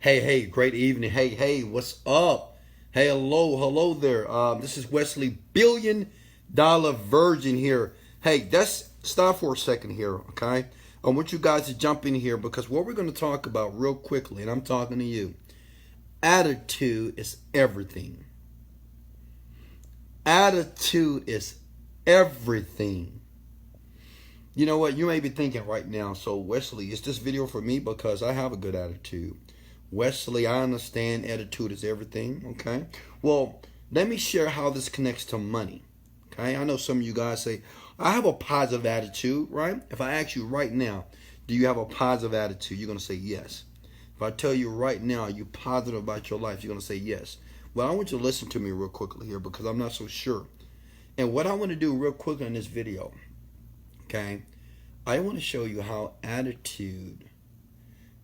Hey, great evening. Hey, what's up? Hey, hello there. This is Wesley Billion-Dollar Virgin here. Hey, let's stop for a second here, okay? I want you guys to jump in here because what we're going to talk about real quickly, and I'm talking to you, attitude is everything. Attitude is everything. You know what? You may be thinking right now, so Wesley, is this video for me because I have a good attitude? Wesley, I understand attitude is everything, okay? Well, let me share how this connects to money, okay? I know some of you guys say, I have a positive attitude, right? If I ask you right now, do you have a positive attitude? You're going to say yes. If I tell you right now, you're positive about your life, you're going to say yes. Well, I want you to listen to me real quickly here because I'm not so sure. And what I want to do real quickly in this video, okay, I want to show you how attitude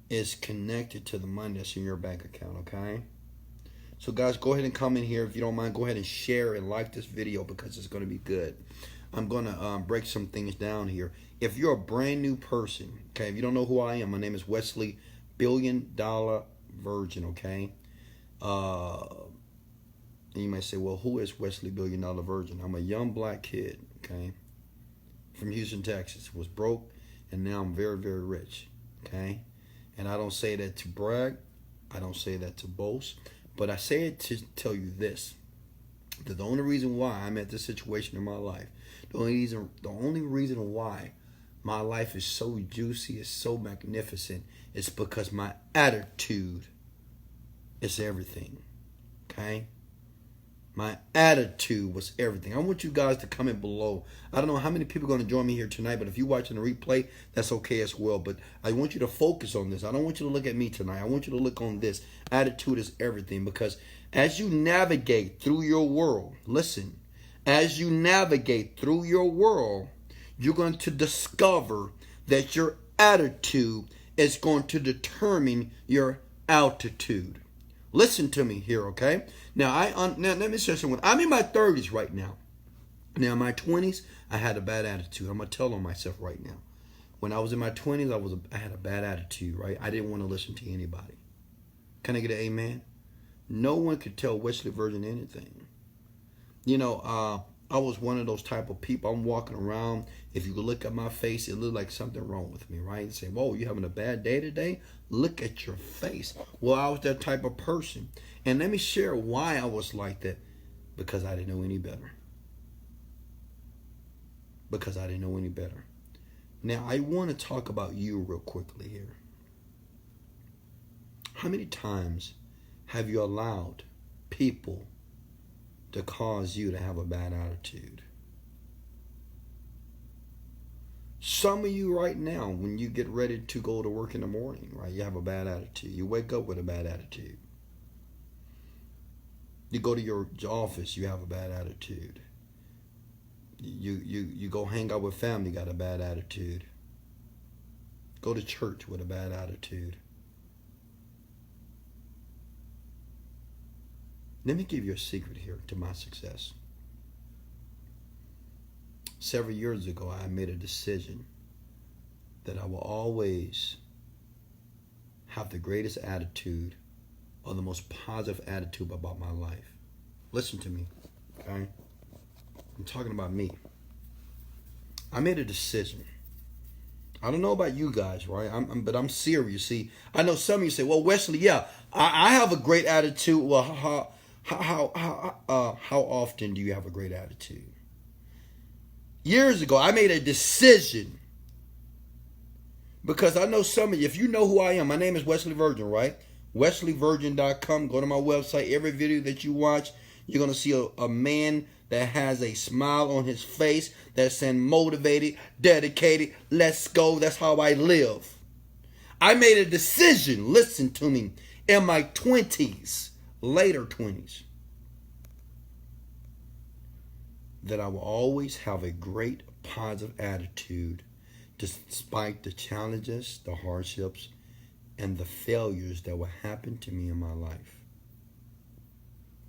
is connected to the money that's in your bank account, okay? So guys, go ahead and comment here. If you don't mind, go ahead and share and like this video because it's going to be good. I'm going to break some things down here. If you're a brand new person, okay, if you don't know who I am, my name is Wesley Billion-Dollar Virgin, okay? And you might say, well, who is Wesley Billion-Dollar Virgin? I'm a young black kid, okay, from Houston, Texas. Was broke, and now I'm very, very rich, okay? And I don't say that to brag. I don't say that to boast. But I say it to tell you this. That the only reason why I'm at this situation in my life, the only reason why my life is so juicy, is so magnificent, is because my attitude is everything. Okay? My attitude was everything. I want you guys to comment below. I don't know how many people are going to join me here tonight, but if you're watching the replay, that's okay as well. But I want you to focus on this. I don't want you to look at me tonight. I want you to look on this. Attitude is everything because as you navigate through your world, listen, as you navigate through your world, you're going to discover that your attitude is going to determine your altitude. Listen to me here, okay? Now, now let me say something. I'm in my 30s right now. Now, in my 20s, I had a bad attitude. I'm going to tell on myself right now. When I was in my 20s, I had a bad attitude, right? I didn't want to listen to anybody. Can I get an amen? No one could tell Wesley Virgin anything. You know, I was one of those type of people. I'm walking around. If you look at my face, it looked like something wrong with me, right? You say, whoa, you having a bad day today? Look at your face. Well, I was that type of person. And let me share why I was like that. Because I didn't know any better. Because I didn't know any better. Now, I want to talk about you real quickly here. How many times have you allowed people to cause you to have a bad attitude? Some of you right now, when you get ready to go to work in the morning, right, you have a bad attitude. You wake up with a bad attitude. You go to your office, you have a bad attitude. You go hang out with family, got a bad attitude. Go to church with a bad attitude. Let me give you a secret here to my success. Several years ago, I made a decision that I will always have the greatest attitude or the most positive attitude about my life. Listen to me, okay? I'm talking about me. I made a decision. I don't know about you guys, right? But I'm serious. See, I know some of you say, well, Wesley, yeah, I have a great attitude. Well, how often do you have a great attitude? Years ago, I made a decision because I know some of you, if you know who I am, my name is Wesley Virgin, right? WesleyVirgin.com. Go to my website. Every video that you watch, you're going to see a man that has a smile on his face that's saying motivated, dedicated, let's go. That's how I live. I made a decision, listen to me, in my 20s, later 20s, that I will always have a great positive attitude despite the challenges, the hardships, and the failures that will happen to me in my life.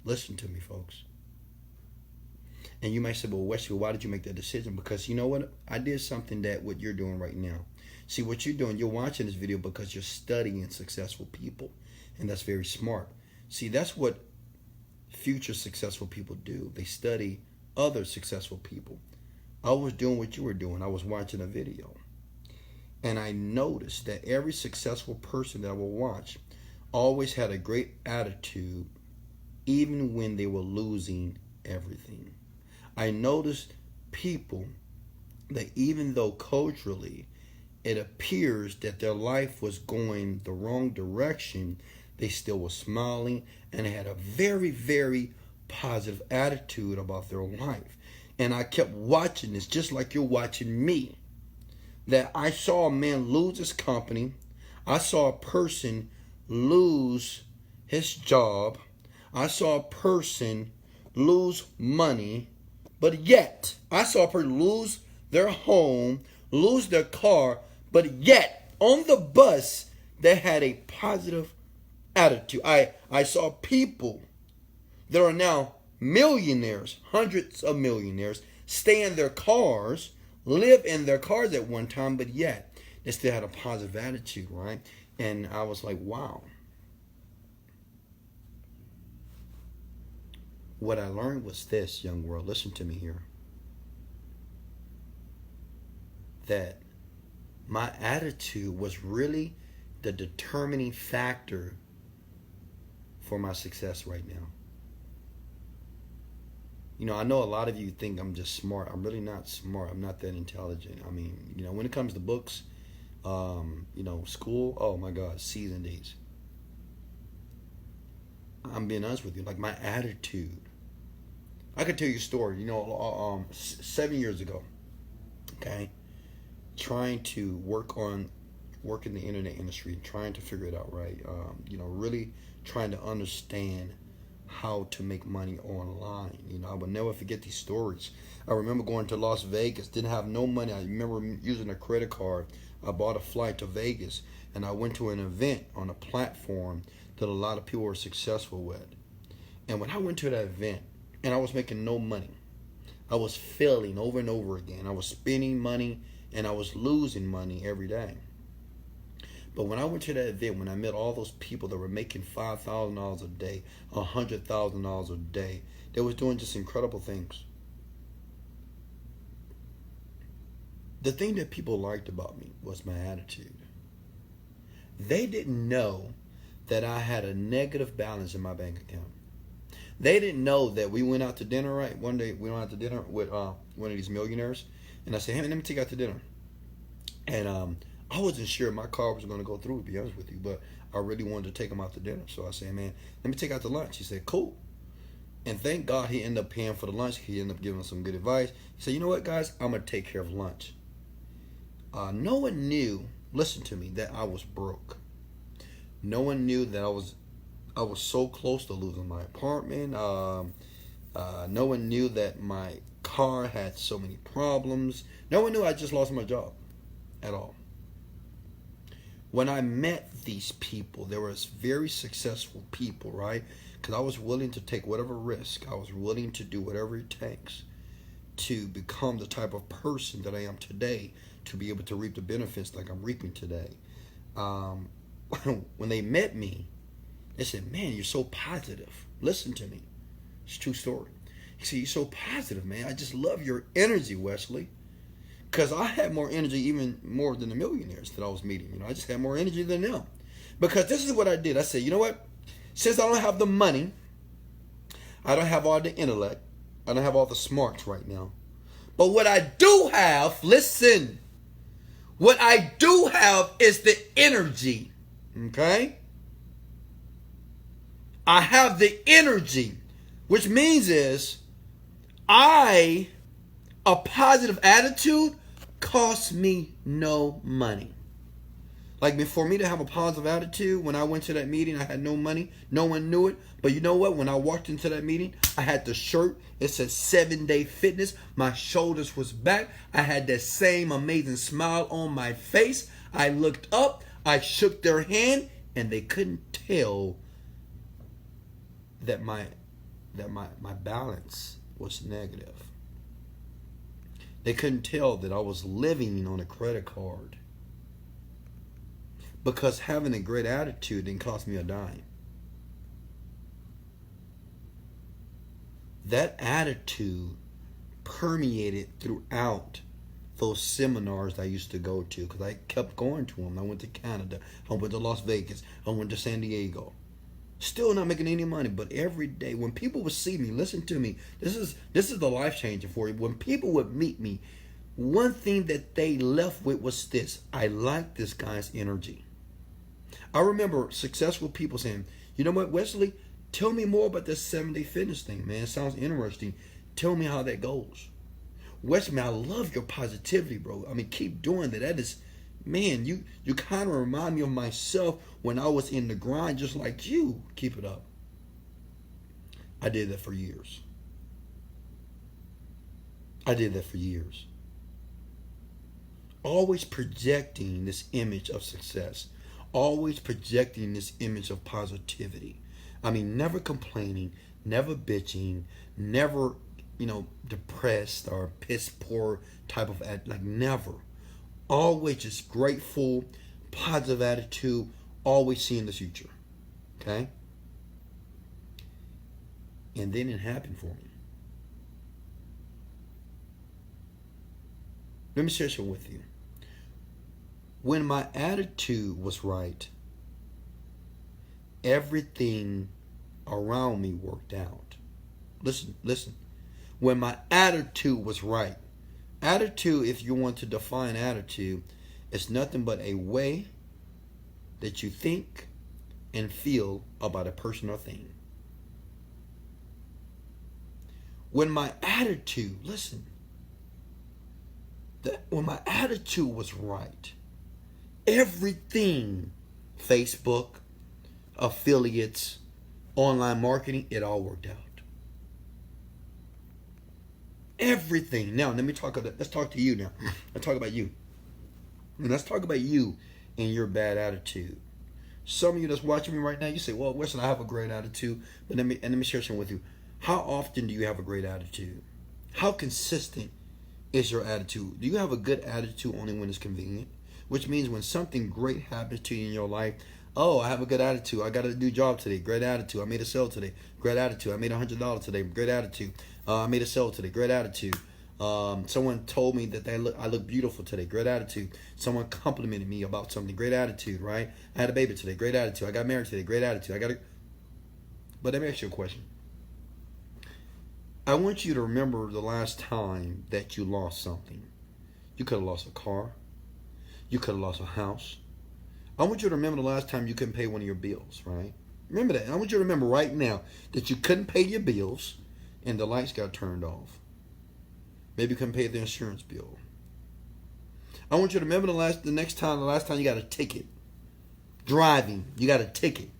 Listen to me, folks. And you might say, well, Wesley, why did you make that decision? Because you know what? I did something that what you're doing right now. See, what you're doing, you're watching this video because you're studying successful people. And that's very smart. See, that's what future successful people do. They study other successful people. I was doing what you were doing. I was watching a video. And I noticed that every successful person that I would watch always had a great attitude even when they were losing everything. I noticed people that even though culturally it appears that their life was going the wrong direction, they still were smiling and had a very, very positive attitude about their life. And I kept watching this just like you're watching me. That I saw a man lose his company. I saw a person lose his job. I saw a person lose money. But yet, I saw a person lose their home, lose their car. But yet, on the bus, they had a positive attitude. I saw people that are now millionaires, hundreds of millionaires, stay in their cars, live in their cars at one time, but yet they still had a positive attitude, right? And I was like, wow. What I learned was this, young world, listen to me here, that my attitude was really the determining factor for my success right now. You know, I know a lot of you think I'm just smart. I'm really not smart. I'm not that intelligent. I mean, you know, when it comes to books, you know, school, oh my God, C's and D's. I'm being honest with you, like my attitude. I could tell you a story, you know, 7 years ago, okay, trying to work in the internet industry, trying to figure it out, right? You know, really trying to understand how to make money online. You know, I will never forget these stories. I remember going to Las Vegas, didn't have no money. I remember using a credit card. I bought a flight to Vegas, and I went to an event on a platform that a lot of people were successful with. And when I went to that event, and I was making no money, I was failing over and over again. I was spending money, and I was losing money every day. But when I went to that event, when I met all those people that were making $5,000 a day, $100,000 a day, they was doing just incredible things. The thing that people liked about me was my attitude. They didn't know that I had a negative balance in my bank account. They didn't know that we went out to dinner, right? One day we went out to dinner with one of these millionaires, and I said, hey, let me take you out to dinner. And I wasn't sure my car was going to go through, to be honest with you, but I really wanted to take him out to dinner. So I said, man, let me take you out to lunch. He said, cool. And thank God he ended up paying for the lunch. He ended up giving us some good advice. He said, you know what, guys? I'm going to take care of lunch. No one knew, listen to me, that I was broke. No one knew that I was so close to losing my apartment. No one knew that my car had so many problems. No one knew I just lost my job at all. When I met these people, they were very successful people, right? Because I was willing to take whatever risk. I was willing to do whatever it takes to become the type of person that I am today, to be able to reap the benefits like I'm reaping today. When they met me, they said, man, you're so positive. Listen to me. It's a true story. He said, you're so positive, man. I just love your energy, Wesley. Because I had more energy, even more than the millionaires that I was meeting. You know, I just had more energy than them. Because this is what I did. I said, you know what? Since I don't have the money, I don't have all the intellect, I don't have all the smarts right now. But what I do have, listen, what I do have is the energy. Okay? I have the energy, which means is a positive attitude costs me no money. Like, for me to have a positive attitude, when I went to that meeting, I had no money. No one knew it. But you know what? When I walked into that meeting, I had the shirt. It said 7-Day Fitness. My shoulders was back. I had that same amazing smile on my face. I looked up. I shook their hand. And they couldn't tell that my balance was negative. They couldn't tell that I was living on a credit card. because having a great attitude didn't cost me a dime. That attitude permeated throughout those seminars I used to go to, because I kept going to them. I went to Canada, I went to Las Vegas, I went to San Diego. Still not making any money, but every day when people would see me, listen to me, this is the life changer for you. When people would meet me, one thing that they left with was this: I like this guy's energy. I remember successful people saying, you know what, Wesley, tell me more about this 7-day fitness thing, man. It sounds interesting. Tell me how that goes. Wesley, man, I love your positivity, bro. I mean, keep doing that. That is, man, you kind of remind me of myself when I was in the grind just like you. Keep it up. I did that for years. Always projecting this image of success. Always projecting this image of positivity. I mean, never complaining, never bitching, never, depressed or piss poor type of like never. Always just grateful, positive attitude, always seeing the future. Okay? And then it happened for me. Let me share something with you. When my attitude was right, everything around me worked out. Listen. When my attitude was right, attitude, if you want to define attitude, is nothing but a way that you think and feel about a person or thing. When my attitude, when my attitude was right, everything, Facebook, affiliates, online marketing, it all worked out. Everything. Now, let's talk to you now. Let's talk about you. And let's talk about you and your bad attitude. Some of you that's watching me right now, you say, well, Wesley, I have a great attitude. But let me share something with you. How often do you have a great attitude? How consistent is your attitude? Do you have a good attitude only when it's convenient? Which means when something great happens to you in your life, oh, I have a good attitude. I got a new job today. Great attitude. I made a sale today. Great attitude. I made $100 today. Great attitude. I made a sale today. Great attitude. Someone told me that I look beautiful today. Great attitude. Someone complimented me about something. Great attitude, right? I had a baby today. Great attitude. I got married today. Great attitude. But let me ask you a question. I want you to remember the last time that you lost something. You could have lost a car. You could have lost a house. I want you to remember the last time you couldn't pay one of your bills, right? Remember that. I want you to remember right now that you couldn't pay your bills and the lights got turned off. Maybe you couldn't pay the insurance bill. I want you to remember the last time you got a ticket. Driving, you got a ticket.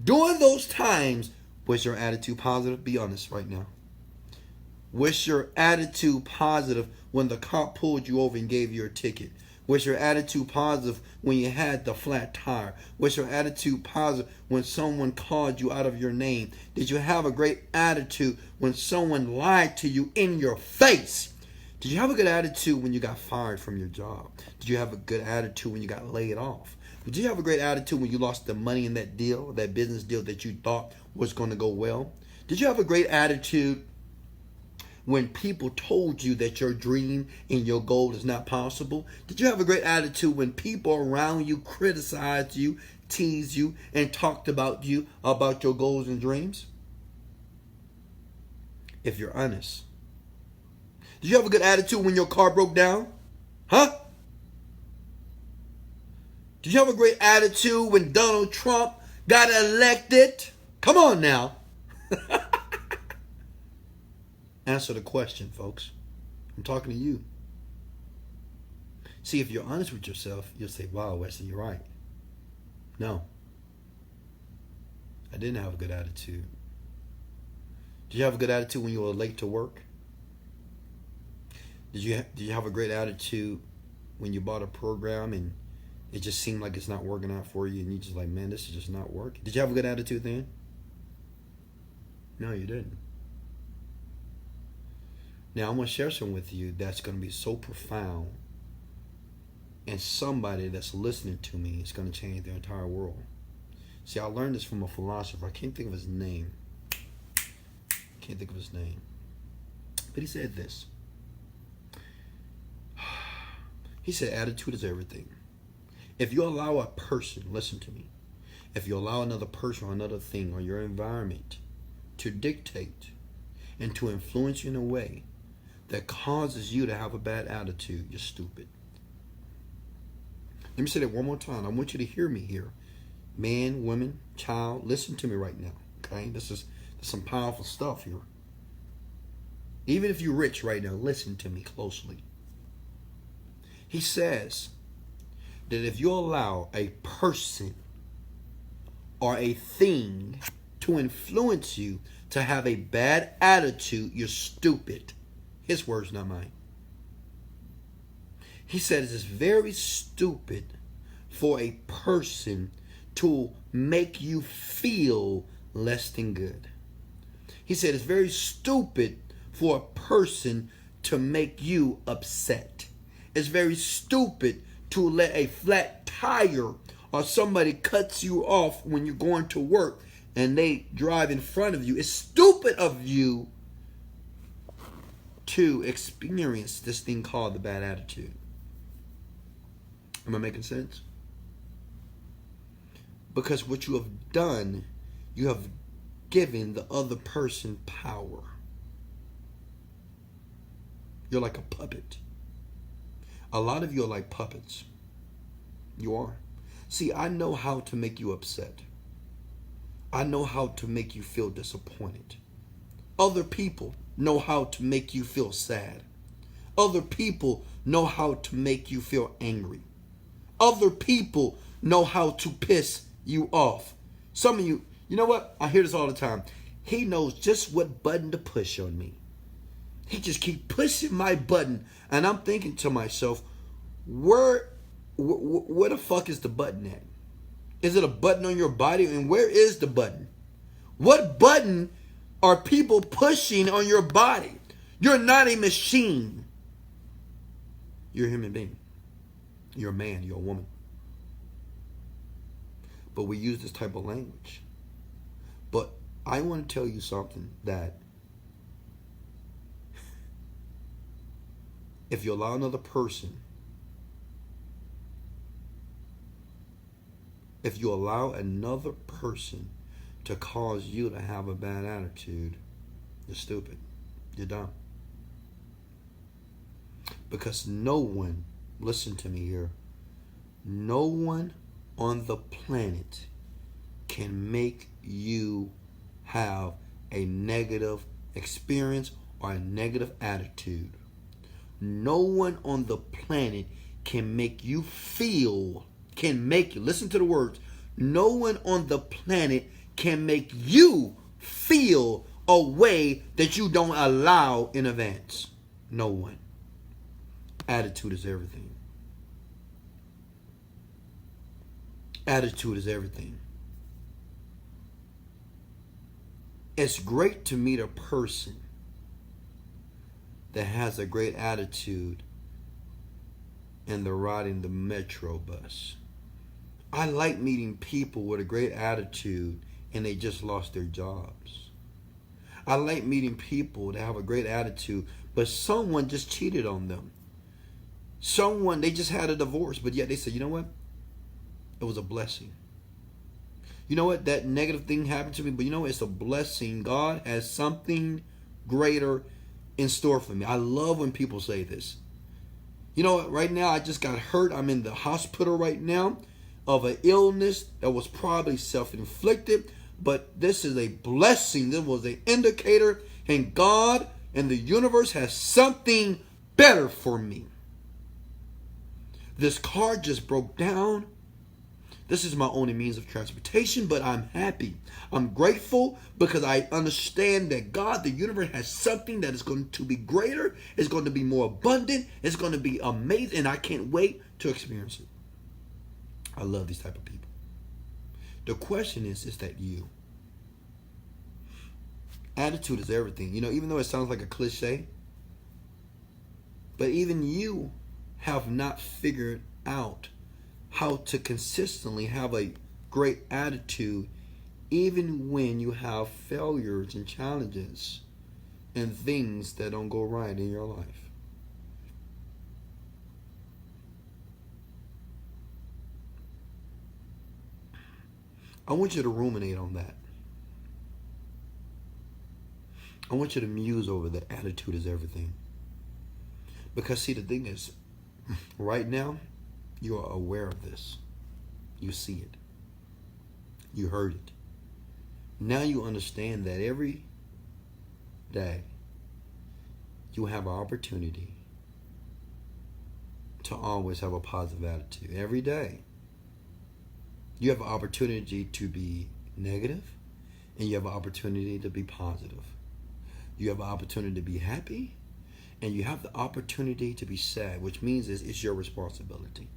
During those times, was your attitude positive? Be honest right now. Was your attitude positive when the cop pulled you over and gave you a ticket? Was your attitude positive when you had the flat tire? Was your attitude positive when someone called you out of your name? Did you have a great attitude when someone lied to you in your face? Did you have a good attitude when you got fired from your job? Did you have a good attitude when you got laid off? Did you have a great attitude when you lost the money in that deal, that business deal that you thought was going to go well? Did you have a great attitude when people told you that your dream and your goal is not possible? Did you have a great attitude when people around you criticized you, teased you, and talked about you, about your goals and dreams? If you're honest. Did you have a good attitude when your car broke down? Huh? Did you have a great attitude when Donald Trump got elected? Come on now. Answer the question, folks. I'm talking to you. See, if you're honest with yourself, you'll say, wow, Wesley, you're right. No. I didn't have a good attitude. Did you have a good attitude when you were late to work? Did you have a great attitude when you bought a program and it just seemed like it's not working out for you and you just like, man, this is just not working? Did you have a good attitude then? No, you didn't. Now, I'm going to share something with you that's going to be so profound And somebody that's listening to me is going to change their entire world. See, I learned this from a philosopher. I can't think of his name. But he said this. He said, attitude is everything. If you allow a person, listen to me, if you allow another person or another thing or your environment to dictate and to influence you in a way that causes you to have a bad attitude, you're stupid. Let me say that one more time. I want you to hear me here. Man, woman, child, listen to me right now. Okay? This is some powerful stuff here. Even if you're rich right now, listen to me closely. He says that if you allow a person or a thing to influence you to have a bad attitude, you're stupid. His words, not mine. He said it's very stupid for a person to make you feel less than good. He said it's very stupid for a person to make you upset. It's very stupid to let a flat tire or somebody cuts you off when you're going to work and they drive in front of you. It's stupid of you to experience this thing called the bad attitude. Am I making sense? Because what you have done, you have given the other person power. You're like a puppet. A lot of you are like puppets. You are. See, I know how to make you upset. I know how to make you feel disappointed. Other people know how to make you feel sad. Other people know how to make you feel angry. Other people know how to piss you off. Some of you, you know what? I hear this all the time. He knows just what button to push on me. He just keep pushing my button. And I'm thinking to myself, where the fuck is the button at? Is it a button on your body? And where is the button? What button are people pushing on your body? You're not a machine. You're a human being. You're a man. You're a woman. But we use this type of language. But I want to tell you something that if you allow another person, to cause you to have a bad attitude, you're stupid. You're dumb. Because no one, listen to me here, no one on the planet can make you have a negative experience or a negative attitude. No one on the planet can make you feel, listen to the words, no one on the planet can make you feel a way that you don't allow in advance. No one. Attitude is everything. Attitude is everything. It's great to meet a person that has a great attitude and they're riding the metro bus. I like meeting people with a great attitude and they just lost their jobs. I like meeting people that have a great attitude, but someone just cheated on them. They just had a divorce, but yet they said, you know what? It was a blessing. You know what? That negative thing happened to me, but you know what? It's a blessing. God has something greater in store for me. I love when people say this. You know what? Right now, I just got hurt. I'm in the hospital right now of an illness that was probably self-inflicted, but this is a blessing. This was an indicator, and God and the universe has something better for me. This car just broke down. This is my only means of transportation, but I'm happy. I'm grateful because I understand that God, the universe, has something that is going to be greater. It's going to be more abundant. It's going to be amazing, and I can't wait to experience it. I love these type of people. The question is that you? Attitude is everything. You know, even though it sounds like a cliche, but even you have not figured out how to consistently have a great attitude even when you have failures and challenges and things that don't go right in your life. I want you to ruminate on that. I want you to muse over that attitude is everything. Because see, the thing is, right now, you are aware of this. You see it. You heard it. Now you understand that every day you have an opportunity to always have a positive attitude. Every day you have an opportunity to be negative, and you have an opportunity to be positive. You have an opportunity to be happy, and you have the opportunity to be sad, which means it's your responsibility.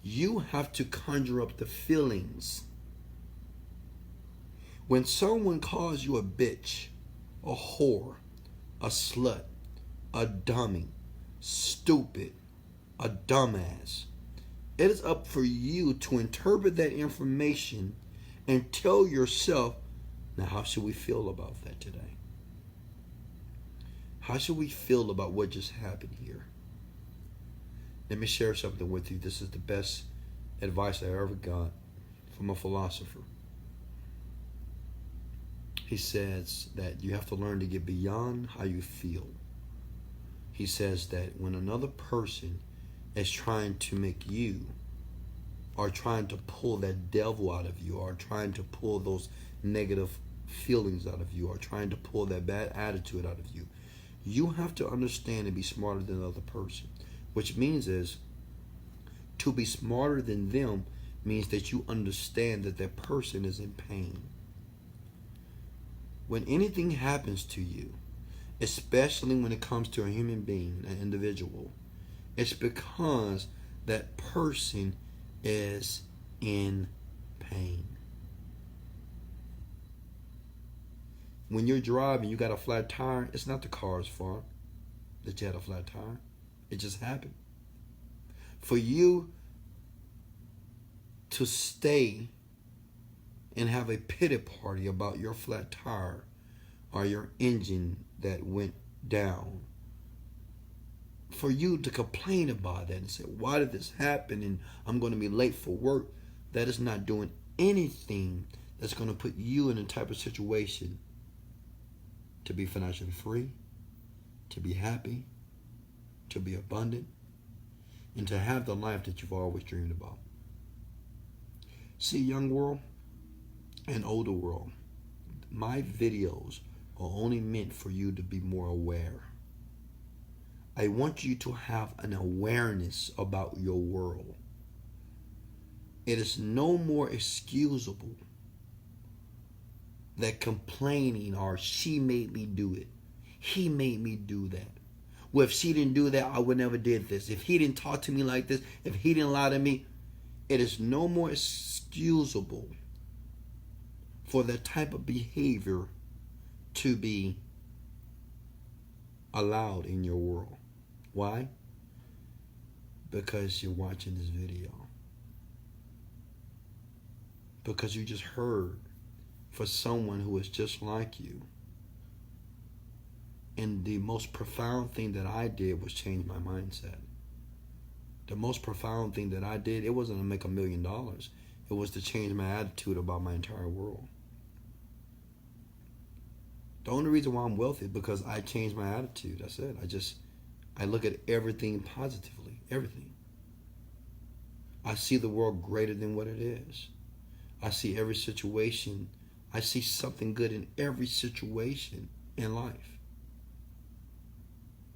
You have to conjure up the feelings. When someone calls you a bitch, a whore, a slut, a dummy, stupid, a dumbass, it is up for you to interpret that information and tell yourself, now how should we feel about that today? How should we feel about what just happened here? Let me share something with you. This is the best advice I ever got from a philosopher. He says that you have to learn to get beyond how you feel. He says that when another person is trying to make you, or trying to pull that devil out of you, or trying to pull those negative feelings out of you, or trying to pull that bad attitude out of you, you have to understand and be smarter than the other person. Which means is, to be smarter than them means that you understand that that person is in pain. When anything happens to you, especially when it comes to a human being, an individual, it's because that person is in pain. When you're driving, you got a flat tire, it's not the car's fault that you had a flat tire. It just happened. For you to stay and have a pity party about your flat tire or your engine that went down, for you to complain about that and say, why did this happen and I'm going to be late for work, that is not doing anything that's going to put you in a type of situation to be financially free, to be happy, to be abundant, and to have the life that you've always dreamed about. See, young world and older world, my videos are only meant for you to be more aware. I want you to have an awareness about your world. It is no more excusable that complaining or she made me do it, he made me do that. Well, if she didn't do that, I would never did this. If he didn't talk to me like this, if he didn't lie to me, it is no more excusable for that type of behavior to be allowed in your world. Why? Because you're watching this video. Because you just heard for someone who is just like you. And the most profound thing that I did was change my mindset. The most profound thing that I did, it wasn't to make $1 million. It was to change my attitude about my entire world. The only reason why I'm wealthy is because I changed my attitude. That's it. I look at everything positively. Everything. I see the world greater than what it is. I see every situation. I see something good in every situation in life.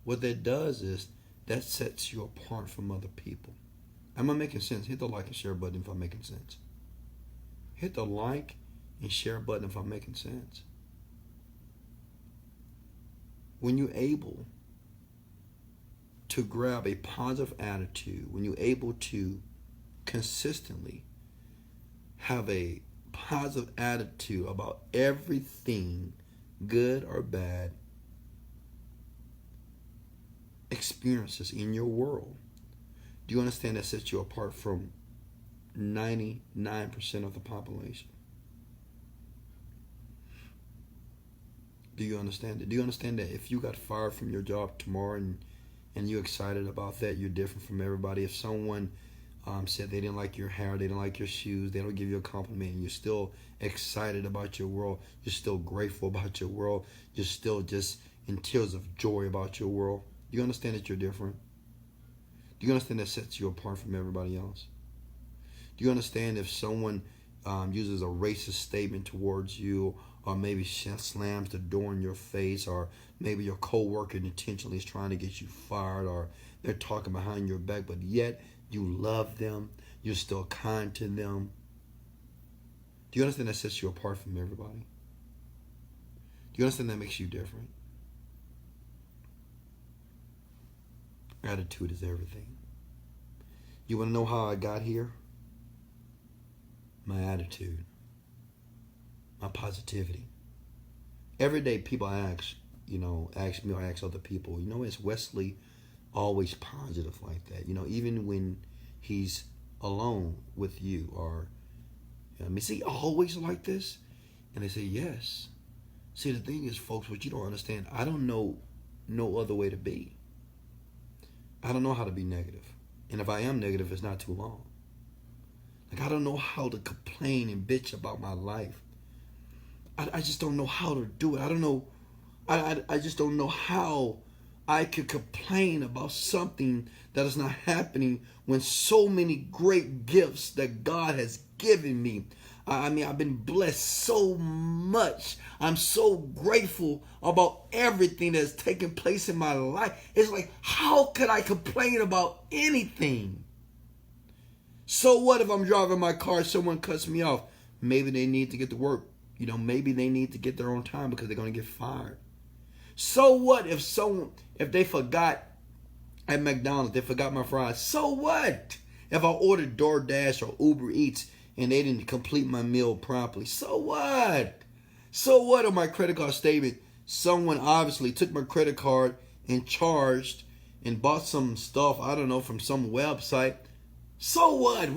What that does is that sets you apart from other people. Am I making sense? Hit the like and share button if I'm making sense. Hit the like and share button if I'm making sense. When you're able to grab a positive attitude, when you're able to consistently have a positive attitude about everything, good or bad, experiences in your world, Do you understand that sets you apart from 99% of the population? Do you understand it? Do you understand that if you got fired from your job tomorrow and you're excited about that, you're different from everybody? If someone said they didn't like your hair, they didn't like your shoes, they don't give you a compliment, and you're still excited about your world, you're still grateful about your world, you're still just in tears of joy about your world, do you understand that you're different? Do you understand that sets you apart from everybody else? Do you understand if someone uses a racist statement towards you, or maybe slams the door in your face, or maybe your coworker intentionally is trying to get you fired, or they're talking behind your back, but yet you love them, you're still kind to them? Do you understand that sets you apart from everybody? Do you understand that makes you different? Attitude is everything. You want to know how I got here? My attitude. My positivity. Every day people ask me or ask other people, is Wesley always positive like that? Even when he's alone with you, or is he always like this? And they say, yes. See, the thing is, folks, what you don't understand, I don't know no other way to be. I don't know how to be negative. And if I am negative, it's not too long. Like, I don't know how to complain and bitch about my life. I just don't know how to do it. I don't know. I just don't know how I could complain about something that is not happening when so many great gifts that God has given me. I've been blessed so much. I'm so grateful about everything that's taken place in my life. It's like, how could I complain about anything? So what if I'm driving my car, someone cuts me off? Maybe they need to get to work. Maybe they need to get their own time because they're going to get fired. So what if they forgot at McDonald's, they forgot my fries? So what if I ordered DoorDash or Uber Eats and they didn't complete my meal properly? So what? So what on my credit card statement? Someone obviously took my credit card and charged and bought some stuff, I don't know, from some website. So what?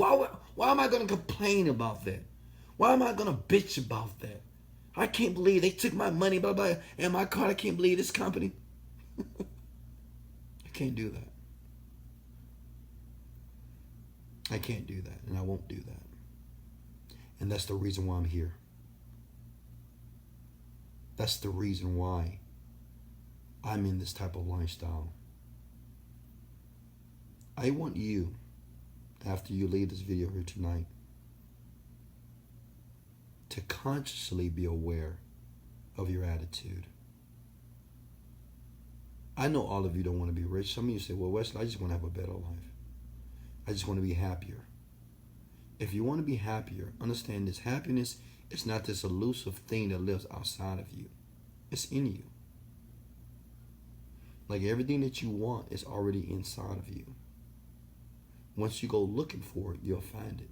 Why am I going to complain about that? Why am I going to bitch about that? I can't believe they took my money, blah, blah, and my card. I can't believe this company. I can't do that. I can't do that, and I won't do that. And that's the reason why I'm here. That's the reason why I'm in this type of lifestyle. I want you, after you leave this video here tonight, to consciously be aware of your attitude. I know all of you don't want to be rich. Some of you say, well, Wesley, I just want to have a better life. I just want to be happier. If you want to be happier, understand this. Happiness is not this elusive thing that lives outside of you. It's in you. Like everything that you want is already inside of you. Once you go looking for it, you'll find it.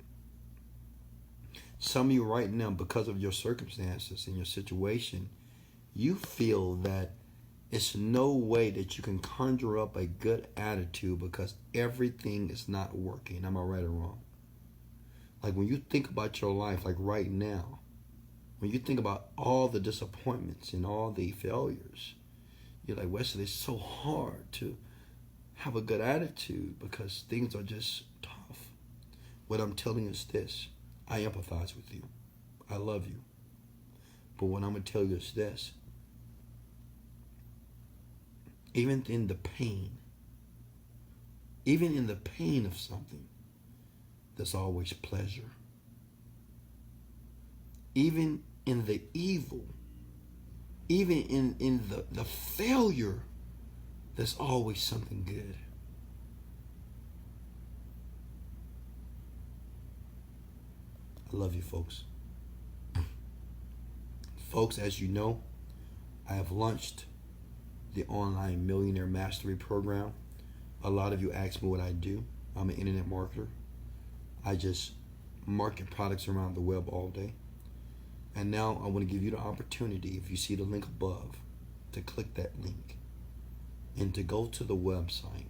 Some of you right now, because of your circumstances and your situation, you feel that it's no way that you can conjure up a good attitude because everything is not working. Am I right or wrong? Like when you think about your life, like right now, when you think about all the disappointments and all the failures, you're like, Wesley, it's so hard to have a good attitude because things are just tough. What I'm telling you is this. I empathize with you. I love you. But what I'm going to tell you is this. Even in the pain of something, there's always pleasure. Even in the evil, even in the failure, there's always something good. I love you, folks. Folks, as you know, I have launched the online Millionaire Mastery Program. A lot of you ask me what I do. I'm an internet marketer. I just market products around the web all day. And now I want to give you the opportunity, if you see the link above, to click that link and to go to the website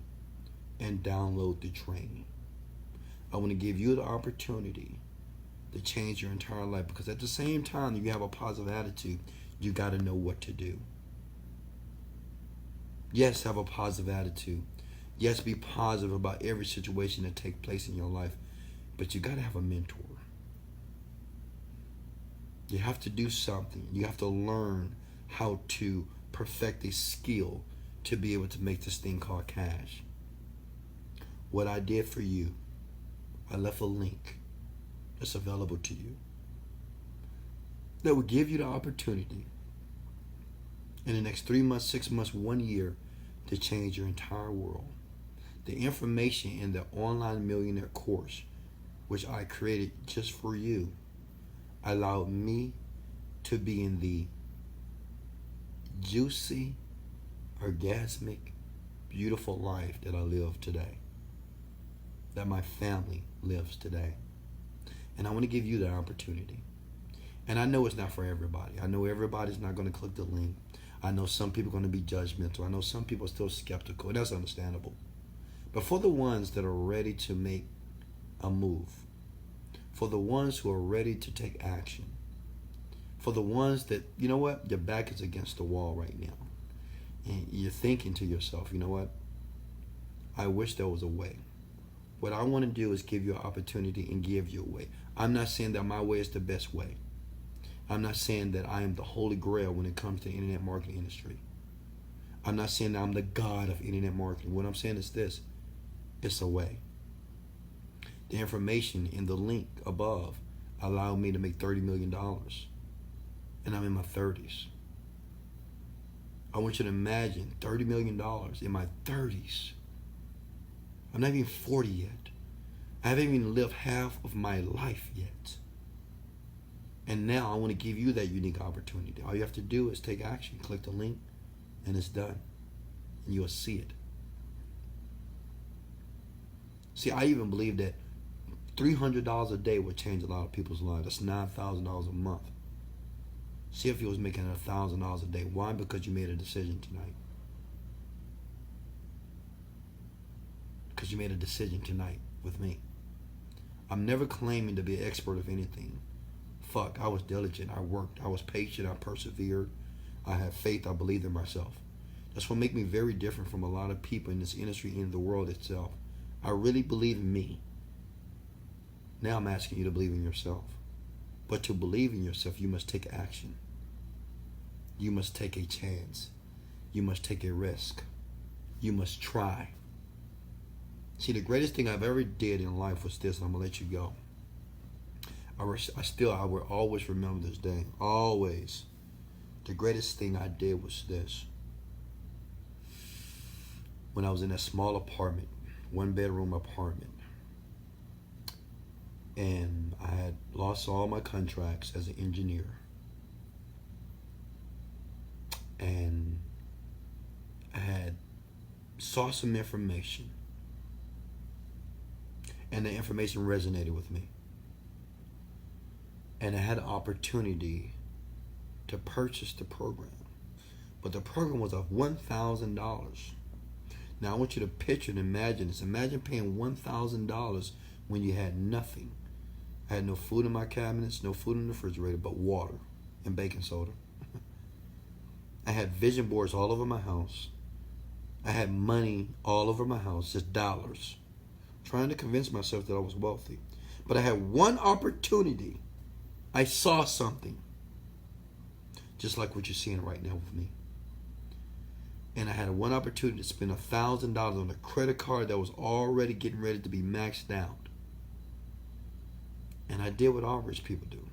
and download the training. I want to give you the opportunity to change your entire life, because at the same time you have a positive attitude, you got to know what to do. Yes, have a positive attitude. Yes, be positive about every situation that takes place in your life, but you got to have a mentor. You have to do something. You have to learn how to perfect a skill to be able to make this thing called cash. What I did for you, I left a link that's available to you that will give you the opportunity in the next 3 months, 6 months, 1 year to change your entire world. The information in the online millionaire course, which I created just for you, allowed me to be in the juicy, orgasmic, beautiful life that I live today, that my family lives today. And I want to give you that opportunity. And I know it's not for everybody. I know everybody's not going to click the link. I know some people are going to be judgmental. I know some people are still skeptical, and that's understandable. But for the ones that are ready to make a move, for the ones who are ready to take action, for the ones that, you know what, your back is against the wall right now, and you're thinking to yourself, you know what, I wish there was a way. What I want to do is give you an opportunity and give you a way. I'm not saying that my way is the best way. I'm not saying that I am the holy grail when it comes to the internet marketing industry. I'm not saying that I'm the God of internet marketing. What I'm saying is this: it's a way. The information in the link above allowed me to make $30 million. And I'm in my 30s. I want you to imagine $30 million in my 30s. I'm not even 40 yet. I haven't even lived half of my life yet. And now I want to give you that unique opportunity. All you have to do is take action. Click the link, and it's done. And you'll see it. See, I even believe that $300 a day would change a lot of people's lives. That's $9,000 a month. See if you was making $1,000 a day. Why? Because you made a decision tonight. Because you made a decision tonight with me. I'm never claiming to be an expert of anything. Fuck, I was diligent. I worked. I was patient. I persevered. I had faith. I believed in myself. That's what makes me very different from a lot of people in this industry and in the world itself. I really believe in me. Now I'm asking you to believe in yourself. But to believe in yourself, you must take action. You must take a chance. You must take a risk. You must try. See, the greatest thing I've ever did in life was this, and I'm going to let you go. I will always remember this day. Always. The greatest thing I did was this. When I was in a small apartment, 1-bedroom apartment, and I had lost all my contracts as an engineer, and I had saw some information, and the information resonated with me, and I had an opportunity to purchase the program, but the program was of $1,000. Now I want you to picture and imagine this. Imagine paying $1,000 when you had nothing. I had no food in my cabinets, no food in the refrigerator, but water and baking soda. I had vision boards all over my house. I had money all over my house, just dollars, trying to convince myself that I was wealthy. But I had one opportunity. I saw something, just like what you're seeing right now with me. And I had one opportunity to spend $1,000 on a credit card that was already getting ready to be maxed out. And I did what all rich people do.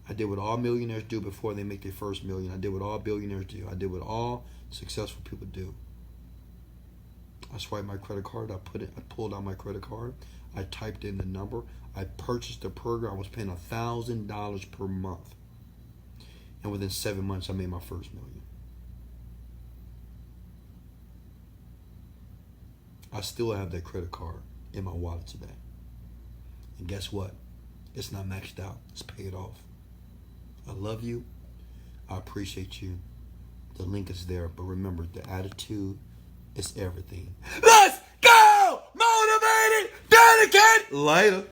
I did what all millionaires do before they make their first million. I did what all billionaires do. I did what all successful people do. I swiped my credit card. I pulled out my credit card. I typed in the number. I purchased the program. I was paying $1,000 per month. And within 7 months, I made my first million. I still have that credit card in my wallet today. And guess what? It's not maxed out. It's paid off. I love you. I appreciate you. The link is there. But remember, the attitude is everything. Let's go! Anakin! Later.